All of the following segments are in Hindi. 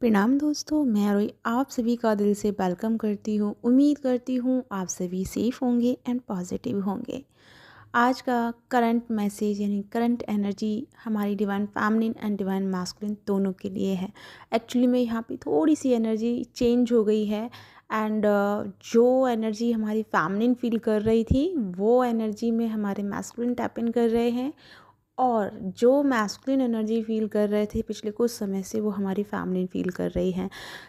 प्रणाम दोस्तों, मैं आरोही आप सभी का दिल से वेलकम करती हूँ। उम्मीद करती हूँ आप सभी सेफ होंगे एंड पॉजिटिव होंगे। आज का करंट मैसेज यानी करंट एनर्जी हमारी divine feminine and divine masculine दोनों के लिए है। एक्चुअली में यहाँ पे थोड़ी सी एनर्जी चेंज हो गई है एंड जो एनर्जी हमारी फेमिनिन फील कर रही थी वो एनर्जी में हमारे मैस्कुलिन टैप इन कर रहे हैं। और जो मैस्कुलिन एनर्जी फ़ील कर रहे थे पिछले कुछ समय से वो हमारी फैमिलीन फ़ील कर रही हैं।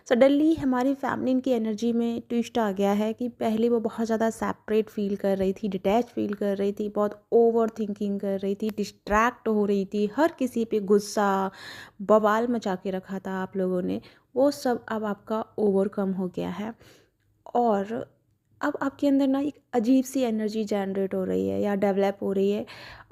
सडनली हमारी फैमिलीन की एनर्जी में ट्विस्ट आ गया है कि पहले वो बहुत ज़्यादा सेपरेट फ़ील कर रही थी, डिटैच फ़ील कर रही थी, बहुत ओवर थिंकिंग कर रही थी, डिस्ट्रैक्ट हो रही थी, हर किसी पे गुस्सा, बवाल मचा के रखा था आप लोगों ने। वो सब अब आपका ओवरकम हो गया है और अब आपके अंदर ना एक अजीब सी एनर्जी जनरेट हो रही है या डेवलप हो रही है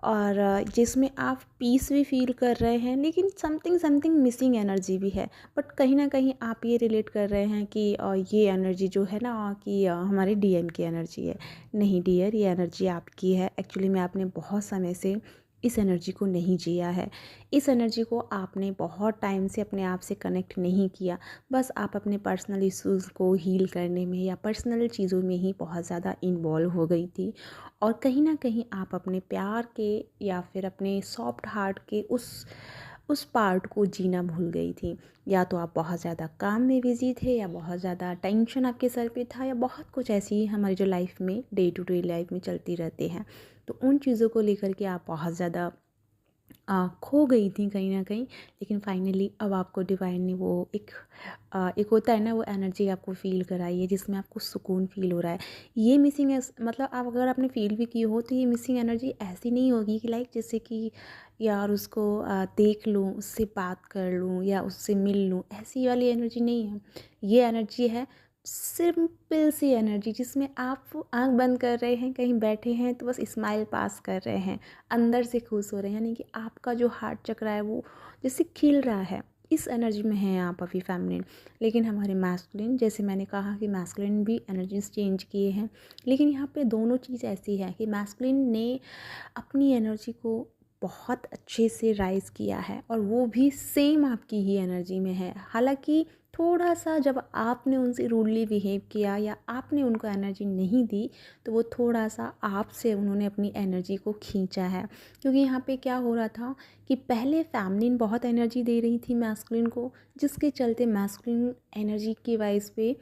और जिसमें आप पीस भी फील कर रहे हैं, लेकिन समथिंग समथिंग मिसिंग एनर्जी भी है। बट कहीं ना कहीं आप ये रिलेट कर रहे हैं कि ये एनर्जी जो है ना कि हमारे डीएम की एनर्जी है। नहीं डियर, ये एनर्जी आपकी है। एक्चुअली में आपने बहुत समय से इस एनर्जी को नहीं जिया है। इस एनर्जी को आपने बहुत टाइम से अपने आप से कनेक्ट नहीं किया। बस आप अपने पर्सनल इश्यूज़ को हील करने में या पर्सनल चीज़ों में ही बहुत ज़्यादा इन्वॉल्व हो गई थी और कहीं ना कहीं आप अपने प्यार के या फिर अपने सॉफ्ट हार्ट के उस पार्ट को जीना भूल गई थी। या तो आप बहुत ज़्यादा काम में बिजी थे या बहुत ज़्यादा टेंशन आपके सर पे था या बहुत कुछ ऐसी हमारी जो लाइफ में डे टू डे लाइफ में चलती रहती हैं। तो उन चीज़ों को लेकर के आप बहुत ज़्यादा खो गई थी कहीं न कहीं। लेकिन फाइनली अब आपको डिवाइन ने वो एक होता है ना वो एनर्जी आपको फ़ील कराई है जिसमें आपको सुकून फ़ील हो रहा है। ये मिसिंग मतलब आप अगर आपने फ़ील भी की हो तो ये मिसिंग एनर्जी ऐसी नहीं होगी कि लाइक जैसे कि यार उसको देख लूँ, उससे बात कर लूँ या उससे मिल लूँ, ऐसी वाली एनर्जी नहीं है। ये एनर्जी है सिंपल सी एनर्जी जिसमें आप आँख बंद कर रहे हैं, कहीं बैठे हैं तो बस स्माइल पास कर रहे हैं, अंदर से खुश हो रहे हैं, यानी कि आपका जो हार्ट चक्र है वो जैसे खिल रहा है। इस एनर्जी में हैं आप अभी फेमिनिन। लेकिन हमारे मैस्कुलिन, जैसे मैंने कहा कि मैस्कुलिन भी एनर्जीज चेंज किए हैं, लेकिन यहाँ पे दोनों चीज़ ऐसी है कि मैस्कुलिन ने अपनी एनर्जी को बहुत अच्छे से राइज़ किया है और वो भी सेम आपकी ही एनर्जी में है। हालांकि थोड़ा सा जब आपने उनसे रूडली बिहेव किया या आपने उनको एनर्जी नहीं दी तो वो थोड़ा सा आपसे उन्होंने अपनी एनर्जी को खींचा है। क्योंकि यहाँ पे क्या हो रहा था कि पहले फेमिनिन बहुत एनर्जी दे रही थी मैस्कुलिन को, जिसके चलते मैस्कुलिन एनर्जी की वाइज पे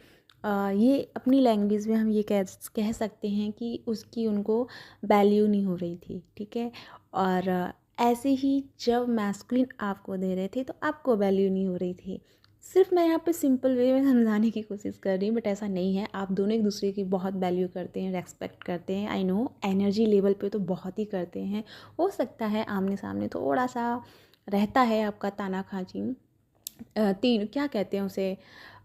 ये अपनी लैंग्वेज में हम ये कह सकते हैं कि उसकी उनको वैल्यू नहीं हो रही थी, ठीक है। और ऐसे ही जब मैस्कुलिन आपको दे रहे थे तो आपको वैल्यू नहीं हो रही थी। सिर्फ मैं यहाँ पे सिंपल वे में समझाने की कोशिश कर रही हूँ, बट ऐसा नहीं है। आप दोनों एक दूसरे की बहुत वैल्यू करते हैं, रेस्पेक्ट करते हैं। आई नो एनर्जी लेवल पे तो बहुत ही करते हैं। हो सकता है आमने सामने थोड़ा सा रहता है आपका तानाखाची, तीन क्या कहते हैं उसे,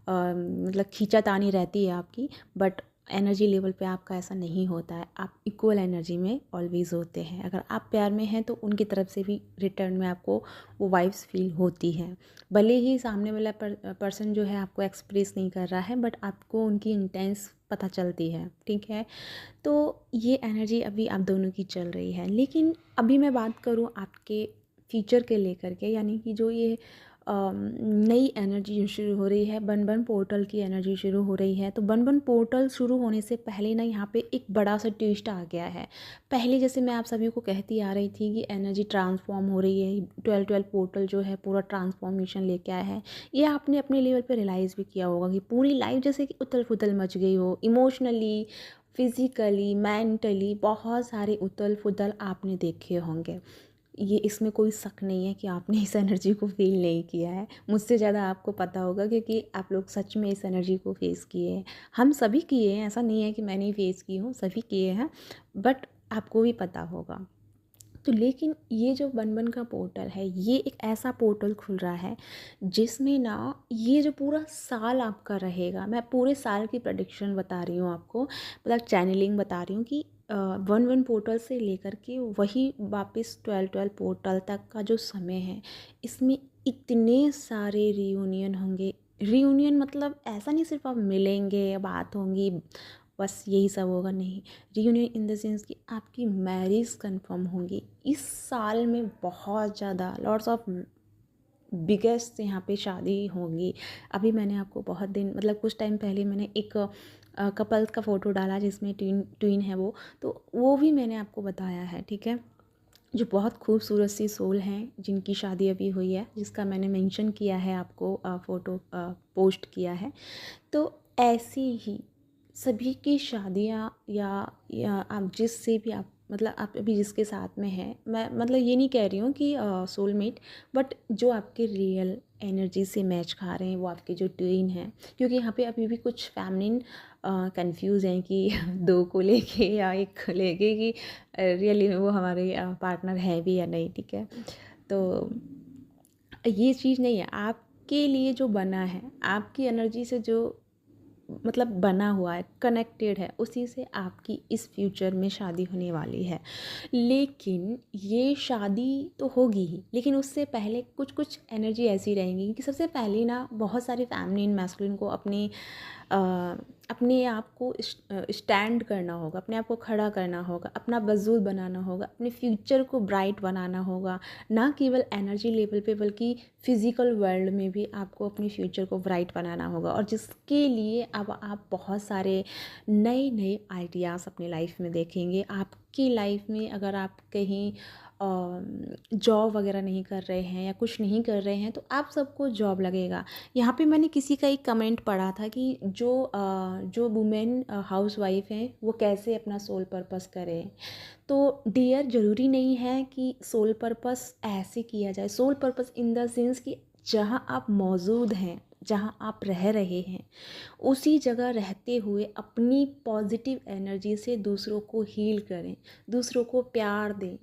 मतलब खींचातानी रहती है आपकी। बट एनर्जी लेवल पे आपका ऐसा नहीं होता है। आप इक्वल एनर्जी में ऑलवेज़ होते हैं। अगर आप प्यार में हैं तो उनकी तरफ से भी रिटर्न में आपको वो वाइब्स फील होती हैं। भले ही सामने वाला पर्सन जो है आपको एक्सप्रेस नहीं कर रहा है, बट आपको उनकी इंटेंस पता चलती है, ठीक है। तो ये एनर्जी अभी आप दोनों की चल रही है। लेकिन अभी मैं बात करूँ आपके फ्यूचर के लेकर के, यानी कि जो ये नई एनर्जी जो शुरू हो रही है, बन बन पोर्टल की एनर्जी शुरू हो रही है। तो बन बन पोर्टल शुरू होने से पहले ना यहाँ पे एक बड़ा सा ट्विस्ट आ गया है। पहले जैसे मैं आप सभी को कहती आ रही थी कि एनर्जी ट्रांसफॉर्म हो रही है, 12 पोर्टल जो है पूरा ट्रांसफॉर्मेशन लेके आया है। ये आपने अपने लेवल पे रियलाइज़ भी किया होगा कि पूरी लाइफ जैसे कि उथल पुथल मच गई हो, इमोशनली, फिज़िकली, मेंटली बहुत सारे उथल पुथल आपने देखे होंगे। ये इसमें कोई शक नहीं है कि आपने इस एनर्जी को फ़ील नहीं किया है। मुझसे ज़्यादा आपको पता होगा क्योंकि आप लोग सच में इस एनर्जी को फ़ेस किए हैं। हम सभी किए हैं, ऐसा नहीं है कि मैंने ही फ़ेस की हूँ, सभी किए हैं। बट आपको भी पता होगा। तो लेकिन ये जो बन बन का पोर्टल है, ये एक ऐसा पोर्टल खुल रहा है जिसमें ना ये जो पूरा साल आपका रहेगा, मैं पूरे साल की प्रेडिक्शन बता रही हूँ आपको, मतलब चैनलिंग बता रही हूँ कि 1 पोर्टल से लेकर के वही वापस 12 पोर्टल तक का जो समय है, इसमें इतने सारे रियूनियन होंगे। रियूनियन मतलब ऐसा नहीं सिर्फ आप मिलेंगे, बात होंगी, बस यही सब होगा, नहीं। रियूनियन इन द सेंस कि आपकी मैरिज कंफर्म होंगी इस साल में। बहुत ज़्यादा लॉट्स ऑफ बिगेस्ट यहाँ पे शादी होगी। अभी मैंने आपको बहुत दिन मतलब कुछ टाइम पहले मैंने एक कपल्स का फ़ोटो डाला जिसमें ट्विन है तो वो भी मैंने आपको बताया है, ठीक है, जो बहुत खूबसूरत सी सोल हैं जिनकी शादी अभी हुई है, जिसका मैंने मेंशन किया है आपको, फ़ोटो पोस्ट किया है। तो ऐसी ही सभी की शादियाँ या आप जिससे भी आप मतलब आप अभी जिसके साथ में हैं, मैं मतलब ये नहीं कह रही हूँ कि सोलमेट, बट जो आपके रियल एनर्जी से मैच खा रहे हैं वो आपके जो ट्विन हैं, क्योंकि यहाँ पे अभी भी कुछ फैमिलिन कंफ्यूज हैं कि दो को लेके या एक को लेके कि रियली में वो हमारे पार्टनर है भी या नहीं, ठीक है। तो ये चीज़ नहीं है, आपके लिए जो बना है, आपकी एनर्जी से जो मतलब बना हुआ है, कनेक्टेड है, उसी से आपकी इस फ्यूचर में शादी होने वाली है। लेकिन ये शादी तो होगी ही, लेकिन उससे पहले कुछ कुछ एनर्जी ऐसी रहेंगी कि सबसे पहले ना बहुत सारे फैमिलिन मैस्कुलिन को अ, अपने आप को स्टैंड करना होगा, अपने आप को खड़ा करना होगा, अपना वजूद बनाना होगा, अपने फ्यूचर को ब्राइट बनाना होगा, ना केवल एनर्जी लेवल पे बल्कि फिज़िकल वर्ल्ड में भी आपको अपने फ्यूचर को ब्राइट बनाना होगा। और जिसके लिए अब आप बहुत सारे नए नए आइडियाज़ अपनी लाइफ में देखेंगे। आपकी लाइफ में अगर आप कहीं जॉब वगैरह नहीं कर रहे हैं या कुछ नहीं कर रहे हैं तो आप सबको जॉब लगेगा। यहाँ पे मैंने किसी का एक कमेंट पढ़ा था कि जो वुमेन हाउसवाइफ हैं वो कैसे अपना सोल पर्पस करें। तो डियर, ज़रूरी नहीं है कि सोल पर्पस ऐसे किया जाए। Sole purpose in the sense कि जहाँ आप मौजूद हैं, जहाँ आप रह रहे हैं, उसी जगह रहते हुए अपनी पॉजिटिव एनर्जी से दूसरों को हील करें, दूसरों को प्यार दें,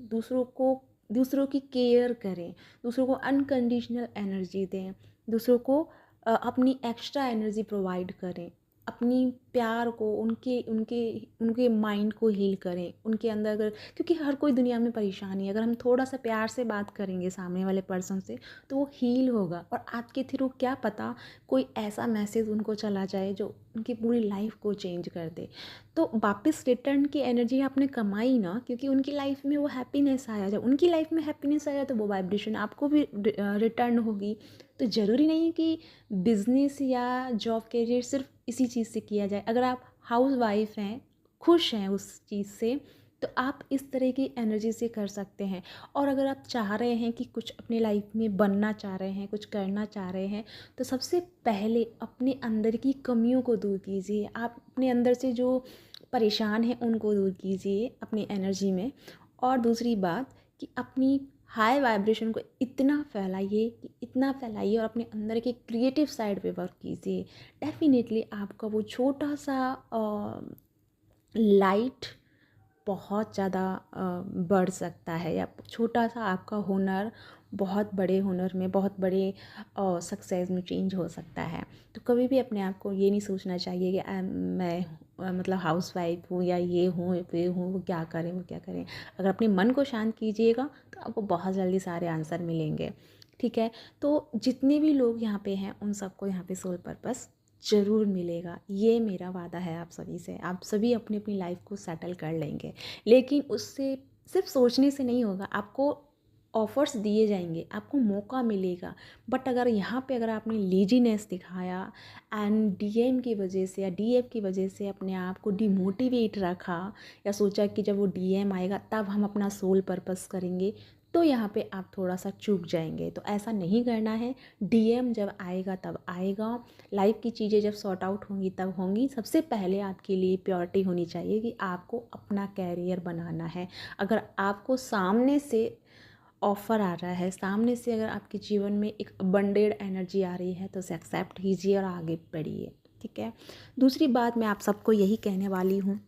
दूसरों की केयर करें, दूसरों को अनकंडीशनल एनर्जी दें, दूसरों को अपनी एक्स्ट्रा एनर्जी प्रोवाइड करें, अपनी प्यार को उनके उनके उनके माइंड को हील करें, उनके अंदर अगर, क्योंकि हर कोई दुनिया में परेशानी है, अगर हम थोड़ा सा प्यार से बात करेंगे सामने वाले पर्सन से तो वो हील होगा। और आपके थ्रू क्या पता कोई ऐसा मैसेज उनको चला जाए जो उनकी पूरी लाइफ को चेंज कर दे। तो वापस रिटर्न की एनर्जी आपने कमाई ना, क्योंकि उनकी लाइफ में वो हैप्पीनेस आया, जब उनकी लाइफ में हैप्पीनेस आया तो वो वाइब्रेशन आपको भी रिटर्न होगी। तो ज़रूरी नहीं है कि बिज़नेस या जॉब कैरियर सिर्फ इसी चीज़ से किया जाए। अगर आप हाउस वाइफ हैं, खुश हैं उस चीज़ से, तो आप इस तरह की एनर्जी से कर सकते हैं। और अगर आप चाह रहे हैं कि कुछ अपने लाइफ में बनना चाह रहे हैं, कुछ करना चाह रहे हैं, तो सबसे पहले अपने अंदर की कमियों को दूर कीजिए। आप अपने अंदर से जो परेशान हैं उनको दूर कीजिए अपनी एनर्जी में। और दूसरी बात कि अपनी हाई वाइब्रेशन को इतना फैलाइए और अपने अंदर के क्रिएटिव साइड पे वर्क कीजिए। डेफिनेटली आपका वो छोटा सा लाइट बहुत ज़्यादा बढ़ सकता है, या छोटा सा आपका हुनर बहुत बड़े हुनर में, बहुत बड़े सक्सेस में चेंज हो सकता है। तो कभी भी अपने आप को ये नहीं सोचना चाहिए कि मैं मतलब हाउस वाइफ हूँ या ये हूँ वे हूँ, वो क्या करें वो क्या करें। अगर अपने मन को शांत कीजिएगा तो आपको बहुत जल्दी सारे आंसर मिलेंगे, ठीक है। तो जितने भी लोग यहाँ पे हैं उन सबको यहाँ पे सोल पर्पस ज़रूर मिलेगा, ये मेरा वादा है आप सभी से। आप सभी अपनी अपनी लाइफ को सेटल कर लेंगे, लेकिन उससे सिर्फ सोचने से नहीं होगा। आपको ऑफ़र्स दिए जाएंगे, आपको मौका मिलेगा, बट अगर आपने लेजीनेस दिखाया एंड डीएम की वजह से या डीएफ की वजह से अपने आप को डिमोटिवेट रखा, या सोचा कि जब वो डीएम आएगा तब हम अपना सोल पर्पस करेंगे, तो यहाँ पे आप थोड़ा सा चूक जाएंगे। तो ऐसा नहीं करना है। डीएम जब आएगा तब आएगा, लाइफ की चीज़ें जब सॉर्ट आउट होंगी तब होंगी। सबसे पहले आपके लिए प्योरिटी होनी चाहिए कि आपको अपना कैरियर बनाना है। अगर आपको सामने से ऑफ़र आ रहा है, सामने से अगर आपके जीवन में एक अबंडेड एनर्जी आ रही है तो उसे एक्सेप्ट कीजिए और आगे बढ़िए, ठीक है। दूसरी बात मैं आप सबको यही कहने वाली हूँ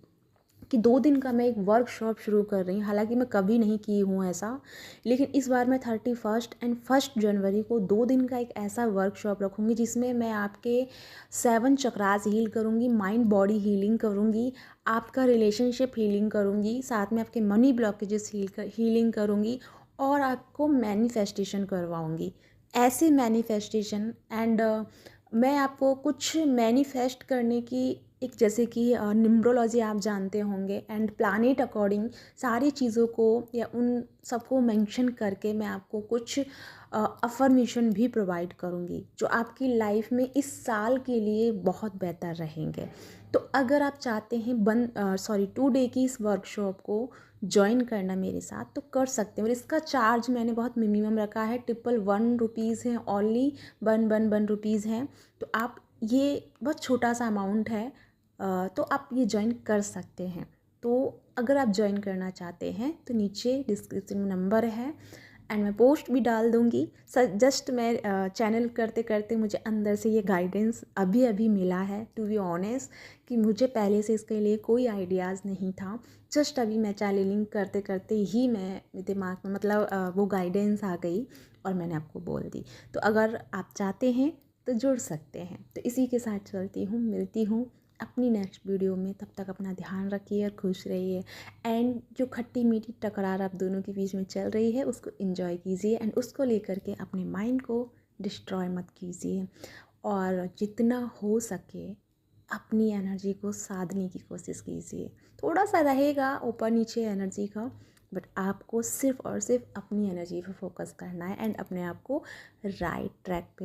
कि 2 दिन का मैं एक वर्कशॉप शुरू कर रही हूँ। हालांकि मैं कभी नहीं की हूँ ऐसा, लेकिन इस बार मैं 31 एंड 1 जनवरी को 2 दिन का एक ऐसा वर्कशॉप रखूँगी जिसमें मैं आपके 7 चक्रास हील करूँगी, माइंड बॉडी हीलिंग करूँगी, आपका रिलेशनशिप हीलिंग करूँगी, साथ में आपके मनी ब्लॉकेजेस हीलिंग करूँगी, और आपको मैनिफेस्टेशन करवाऊँगी। ऐसे मैनिफेस्टेशन एंड मैं आपको कुछ मैनिफेस्ट करने की एक जैसे कि न्यूमरोलॉजी आप जानते होंगे, एंड प्लानेट अकॉर्डिंग सारी चीज़ों को या उन सबको मेंशन करके मैं आपको कुछ अफर्मेशन भी प्रोवाइड करूँगी जो आपकी लाइफ में इस साल के लिए बहुत बेहतर रहेंगे। तो अगर आप चाहते हैं 2 डे की इस वर्कशॉप को ज्वाइन करना मेरे साथ, तो कर सकते हैं। और इसका चार्ज मैंने बहुत मिनिमम रखा है, 111 रुपीज़ है, ओनली 111 रुपीज़ है। तो आप, ये बहुत छोटा सा अमाउंट है, तो आप ये ज्वाइन कर सकते हैं। तो अगर आप ज्वाइन करना चाहते हैं तो नीचे डिस्क्रिप्शन में नंबर है, एंड मैं पोस्ट भी डाल दूँगी। जस्ट मैं चैनल करते करते मुझे अंदर से ये गाइडेंस अभी अभी मिला है, टू बी ऑनेस्ट, कि मुझे पहले से इसके लिए कोई आइडियाज़ नहीं था। जस्ट अभी मैं चैनलिंग करते करते ही मैं दिमाग में मतलब वो गाइडेंस आ गई और मैंने आपको बोल दी। तो अगर आप चाहते हैं तो जुड़ सकते हैं। तो इसी के साथ चलती हूँ, मिलती हूँ अपनी नेक्स्ट वीडियो में। तब तक अपना ध्यान रखिए और खुश रहिए। एंड जो खट्टी मीठी टकरार आप दोनों के बीच में चल रही है उसको एंजॉय कीजिए, एंड उसको लेकर के अपने माइंड को डिस्ट्रॉय मत कीजिए। और जितना हो सके अपनी एनर्जी को साधने की कोशिश कीजिए। थोड़ा सा रहेगा ऊपर नीचे एनर्जी का, बट आपको सिर्फ और सिर्फ अपनी एनर्जी पर फोकस करना है, एंड अपने आप को राइट ट्रैक पे